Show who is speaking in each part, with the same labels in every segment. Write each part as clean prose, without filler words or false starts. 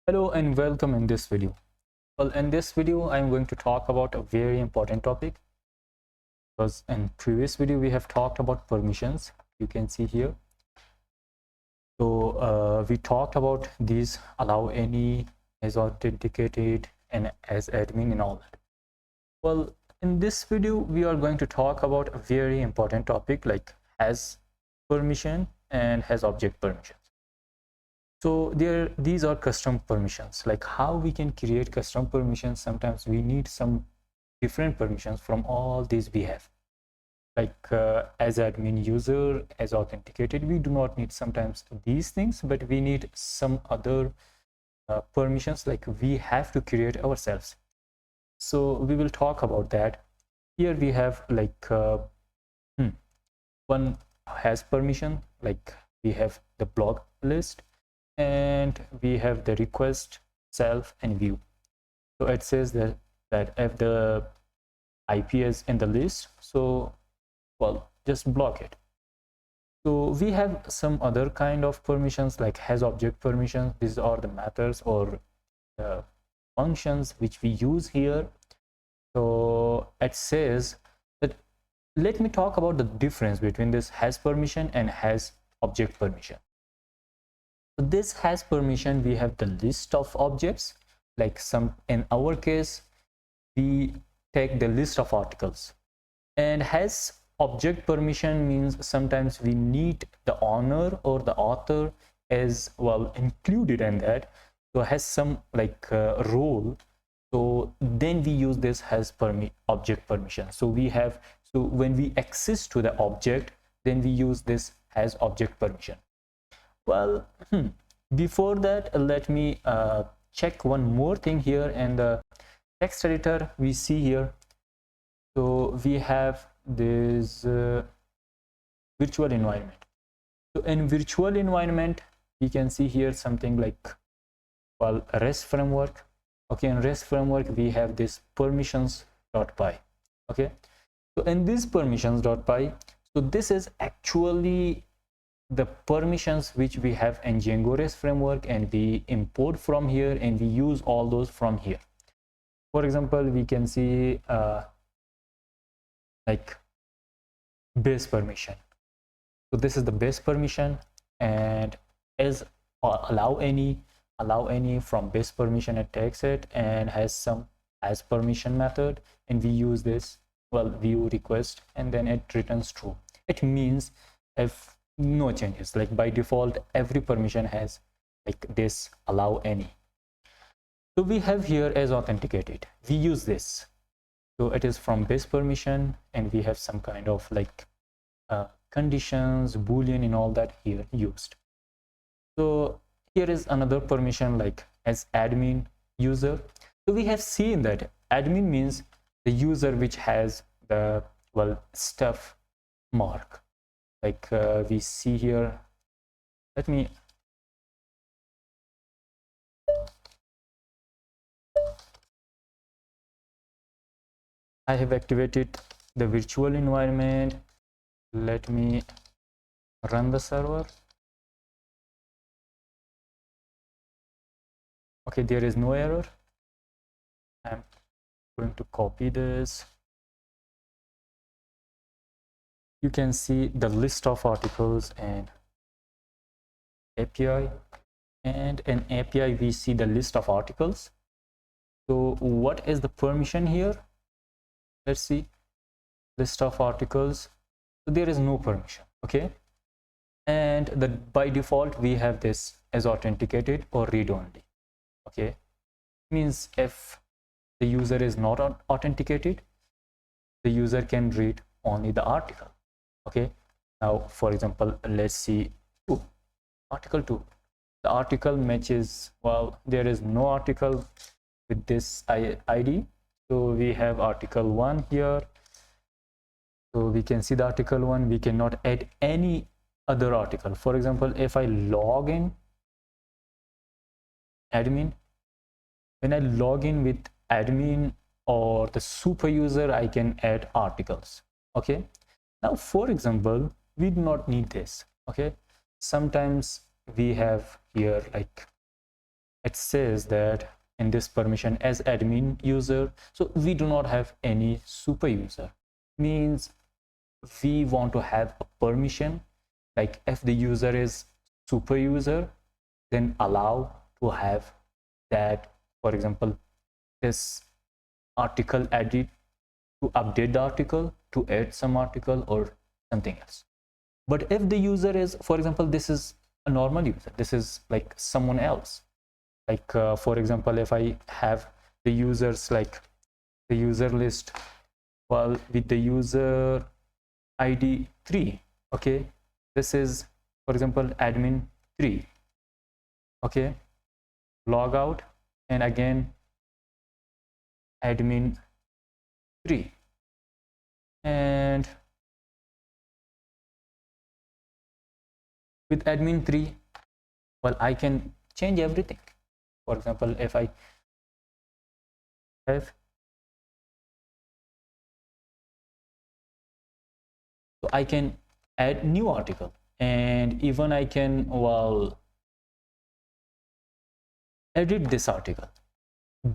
Speaker 1: Hello and welcome in this video. Well, in this video, I'm going to talk about a very important topic because in previous video, we have talked about permissions. You can see here. So we talked about these allow any, as authenticated, and as admin and all that. Well, in this video, we are going to talk about a very important topic like has permission and has object permissions. So these are custom permissions, like how we can create custom permissions. Sometimes we need some different permissions from all these we have, like as admin, user, as authenticated. We do not need sometimes these things, but we need some other permissions like we have to create ourselves. So we will talk about that. Here we have like one has permission, like we have the block list, and we have the request, self, and view. So it says that if the IP is in the list, so well, just block it. So we have some other kind of permissions like has object permissions. These are the methods or functions which we use here. So it says that, let me talk about the difference between this has permission and has object permission. So this has permission, we have the list of objects, like some, in our case, we take the list of articles. And has object permission means sometimes we need the owner or the author as well included in that. So has some like role. So then we use this has object permission. So we have, so when we access to the object, then we use this has object permission. Well, before that, let me check one more thing here in the text editor we see here. So we have this virtual environment. So in virtual environment, we can see here something like, well, REST framework. Okay, in REST framework, we have this permissions.py. Okay, so in this permissions.py, so this is actually the permissions which we have in Django REST framework, and we import from here and we use all those from here. For example, we can see like base permission. So this is the base permission, and as allow any from base permission, it takes it and has some as permission method, and we use this, well, view request, and then it returns true. It means if no changes, like by default every permission has like this allow any. So we have here as authenticated, we use this. So it is from base permission, and we have some kind of like conditions, boolean, and all that here used. So here is another permission like as admin, user. So we have seen that admin means the user which has the, well, stuff mark, like we see here. Let me I have activated the virtual environment. Let me run the server. Okay, there is no error. I'm going to copy this. You can see the list of articles and API, and in API we see the list of articles. So what is the permission here? Let's see, list of articles. So there is no permission. Okay, and by default we have this as authenticated or read only. Okay, means if the user is not authenticated, the user can read only the article. Okay, now for example, let's see article 2. The article matches, well, there is no article with this ID. So we have article 1 here. So we can see the article 1. We cannot add any other article. For example, if I log in admin, when I log in with admin or the super user, I can add articles. Okay, now for example, we do not need this. Okay, sometimes we have here like it says that in this permission as admin user, so we do not have any super user. Means we want to have a permission, like if the user is super user, then allow to have that, for example, this article edit, to update the article, to add some article or something else. But if the user is, for example, this is a normal user, this is like someone else, like for example, if I have the users like the user list, well, with the user ID 3, okay, this is, for example, admin 3, okay, log out, and again admin 3, and with admin 3, well, I can change everything. For example, if I have, so I can add new article, and even I can, well, edit this article,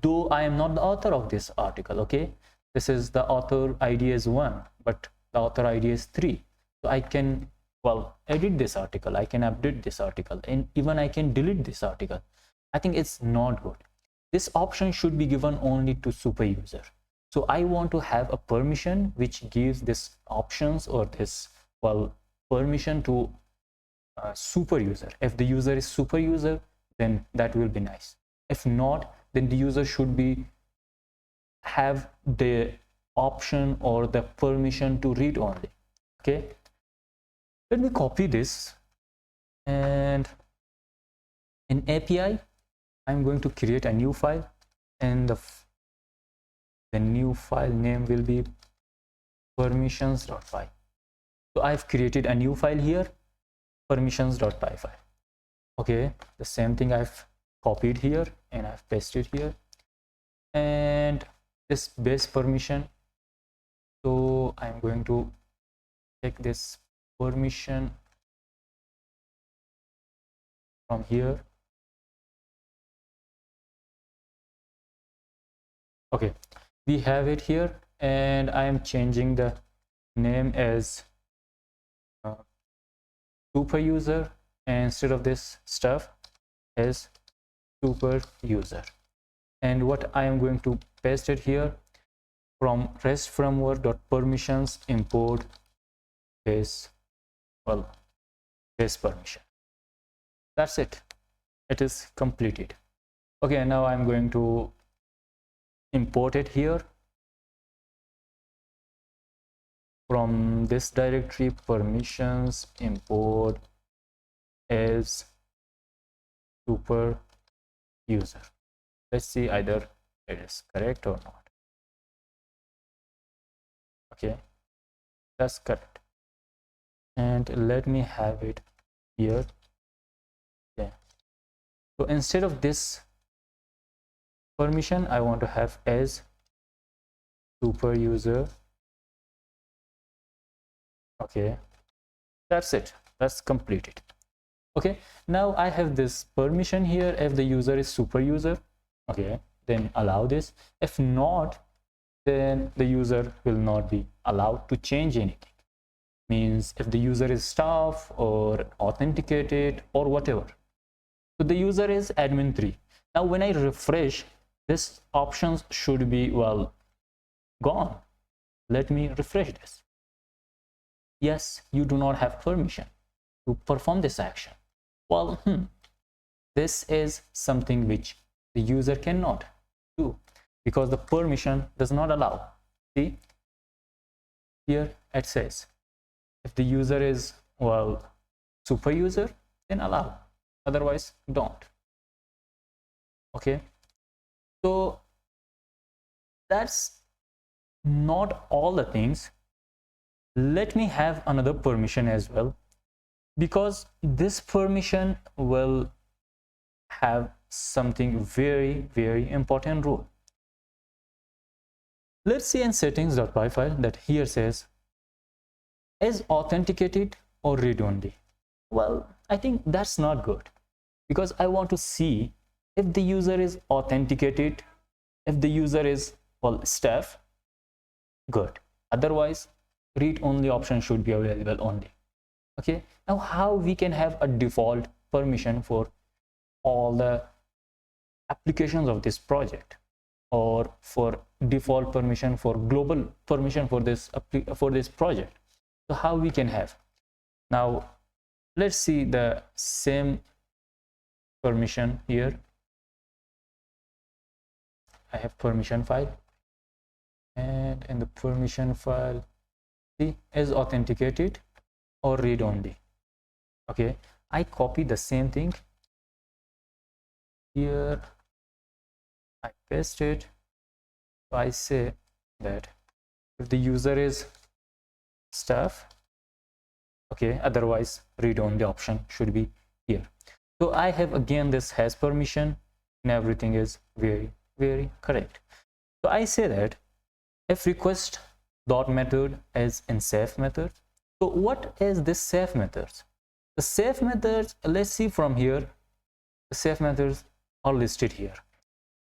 Speaker 1: though I am not the author of this article. Okay, this is the author ID is 1, but the author ID is 3, so I can, well, edit this article, I can update this article, and even I can delete this article. I think it's not good. This option should be given only to super user. So I want to have a permission which gives this options or this, well, permission to super user. If the user is super user, then that will be nice. If not, then the user should be have the option or the permission to read only. Okay, let me copy this, and in API I'm going to create a new file, and the new file name will be permissions.py. So I've created a new file here, permissions.py file. Okay, the same thing I've copied here and I've pasted here, and this base permission, so I'm going to take this permission from here. Okay, we have it here, and I am changing the name as super user, and instead of this stuff as super user. And what I am going to paste it here, from REST framework.permissions import base, well, base permission. That's it, it is completed. Okay, now I'm going to import it here from this directory, permissions import as super user. Let's see either it is correct or not. Okay, that's correct, and let me have it here. Okay, so instead of this permission, I want to have as super user. Okay, that's it, that's completed. Okay, now I have this permission here. If the user is super user, okay, then allow this. If not, then the user will not be allowed to change anything. Means if the user is staff or authenticated or whatever. So the user is admin 3. Now when I refresh, this options should be, well, gone. Let me refresh this. Yes, you do not have permission to perform this action. Well, this is something which the user cannot do because the permission does not allow. See, here it says if the user is, well, super user, then allow, otherwise don't. Okay, so that's not all the things. Let me have another permission as well, because this permission will have something very, very important role. Let's see in settings.py file that here says is authenticated or read only. Well, I think that's not good, because I want to see If the user is authenticated, if the user is staff, good. Otherwise, read only option should be available only. Okay, now how we can have a default permission for all the applications of this project, or for default permission for global permission for this project? So how we can have? Now let's see the same permission here. I have permission file, and in the permission file, see, is authenticated or read only. Okay, I copy the same thing here, I paste it. So I say that if the user is staff, okay, otherwise read only option should be here. So I have again this has permission, and everything is very correct. So I say that if request dot method is in safe method. So what is this safe methods? The safe methods, let's see from here, the safe methods are listed here.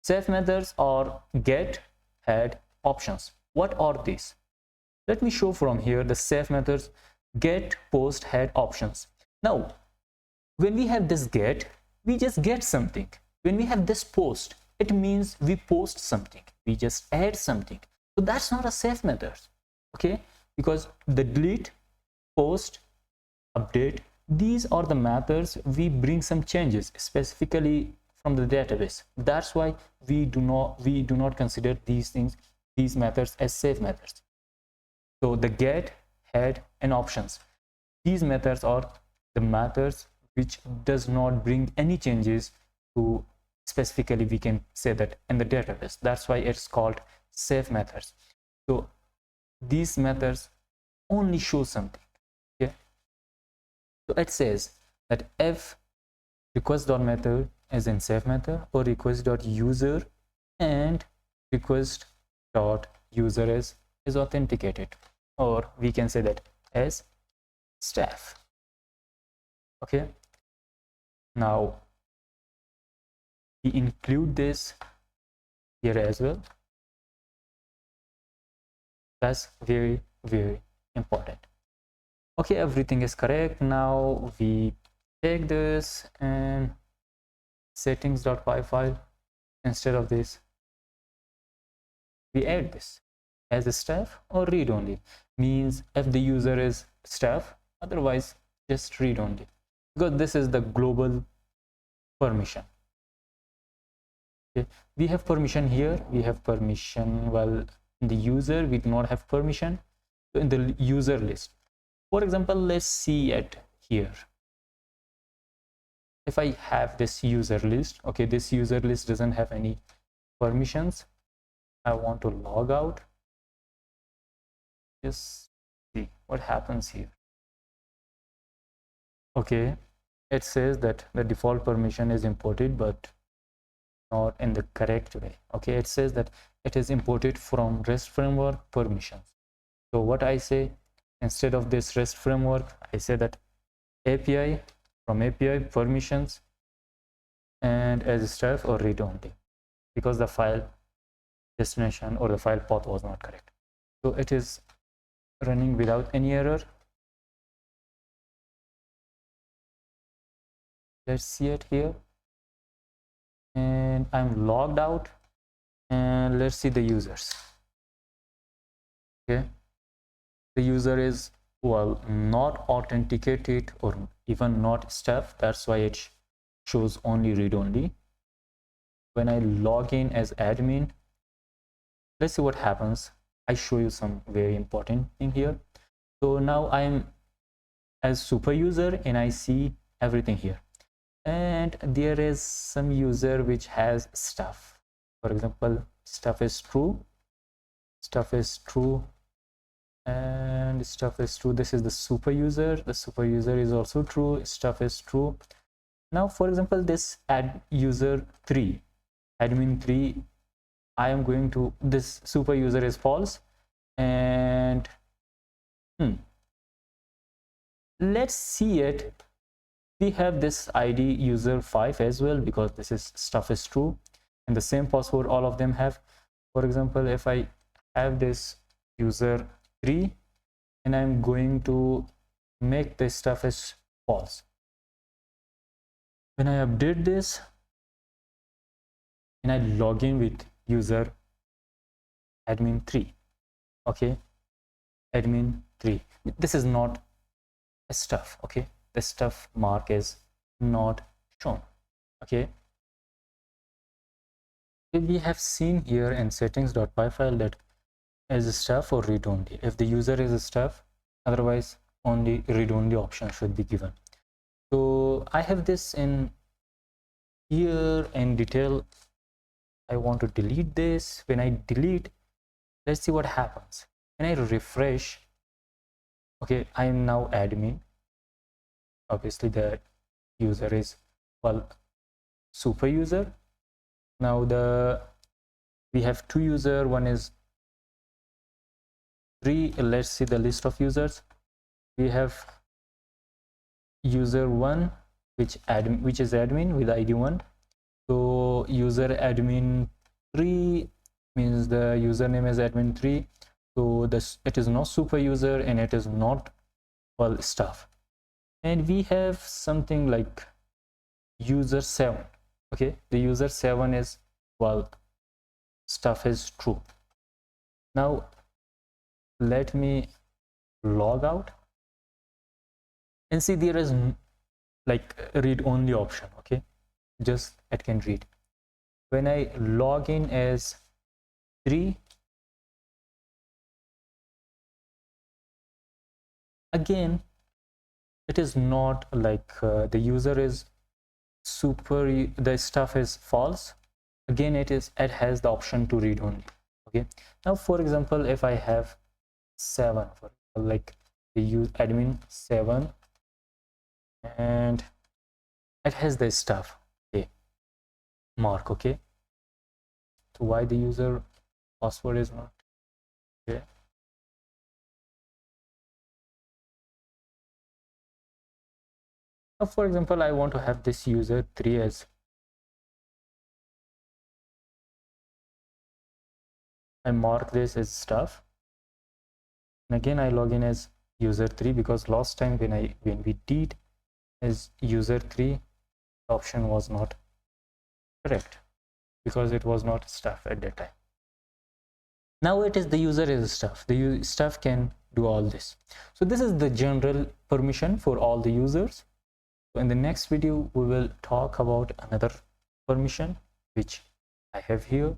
Speaker 1: Safe methods are get, head, options. What are these? Let me show from here the safe methods: get, post, head, options. Now when we have this get, we just get something. When we have this post, it means we post something, we just add something. So that's not a safe method, okay? Because the delete, post, update, these are the methods we bring some changes specifically from the database. That's why we do not consider these things, these methods, as safe methods. So the get, head, and options, these methods are the methods which does not bring any changes to, specifically we can say that, in the database. That's why it's called safe methods. So these methods only show something. Okay, so it says that if request.method is in safe method, or request.user and request.user is authenticated, or we can say that as staff. Okay, now we include this here as well. That's very important. Okay, everything is correct. Now we take this and settings.py file. Instead of this, we add this as a staff or read only. Means if the user is staff, otherwise just read only, because this is the global permission. Okay, we have permission here, we have permission, well, in the user we do not have permission. So in the user list, for example, let's see it here. If I have this user list, okay, this user list doesn't have any permissions. I want to log out. Just see what happens here. Okay, it says that the default permission is imported, but not in the correct way. Okay, it says that it is imported from REST framework permissions. So what I say, instead of this REST framework, I say that API, from API permissions, and as staff or read only, because the file destination or the file path was not correct. So it is running without any error. Let's see it here, and I'm logged out, and let's see the users. Okay, the user is, well, not authenticated or even not staff. That's why it shows only read only. When I log in as admin, let's see what happens. I show you some very important thing here. So now I'm as super user and I see everything here, and there is some user which has stuff. For example, stuff is true, stuff is true, and stuff is true. This is the super user. The super user is also true. Stuff is true. Now, for example, this add user 3, admin 3, I am going to, this super user is false, and let's see it. We have this ID user 5 as well, because this is stuff is true, and the same password all of them have. For example, if I have this user 3 and I'm going to make this stuff as false, when I update this and I log in with user admin 3, okay, admin 3, this is not a stuff, okay, the stuff mark is not shown, okay. We have seen here in settings.py file that as a stuff or read only. If the user is a stuff, otherwise only read only option should be given. So I have this in here in detail. I want to delete this. When I delete, let's see what happens. When I refresh, okay, I am now admin. Obviously the user is, well, super user. Now we have two user, one is 3. Let's see the list of users. We have user 1 which is admin with ID 1. So user admin 3 means the username is admin 3. So it is not super user and it is not, well, stuff. And we have something like user 7. Okay, the user 7 is, well, stuff is true. Now let me log out and see there is like read only option, okay, just it can read. When I log in as 3, again it is not like the user is super, the stuff is false. Again it has the option to read only, okay. Now for example, if I have 7, for like the use admin 7 and it has the stuff, okay, mark, okay. So why the user password is not, okay. Now for example, I want to have this user 3 as, I mark this as stuff, and again I log in as user 3 because last time when we did as user 3, the option was not correct because it was not stuff at that time. Now it is the user is stuff. The stuff can do all this. So this is the general permission for all the users. So in the next video we will talk about another permission which I have here.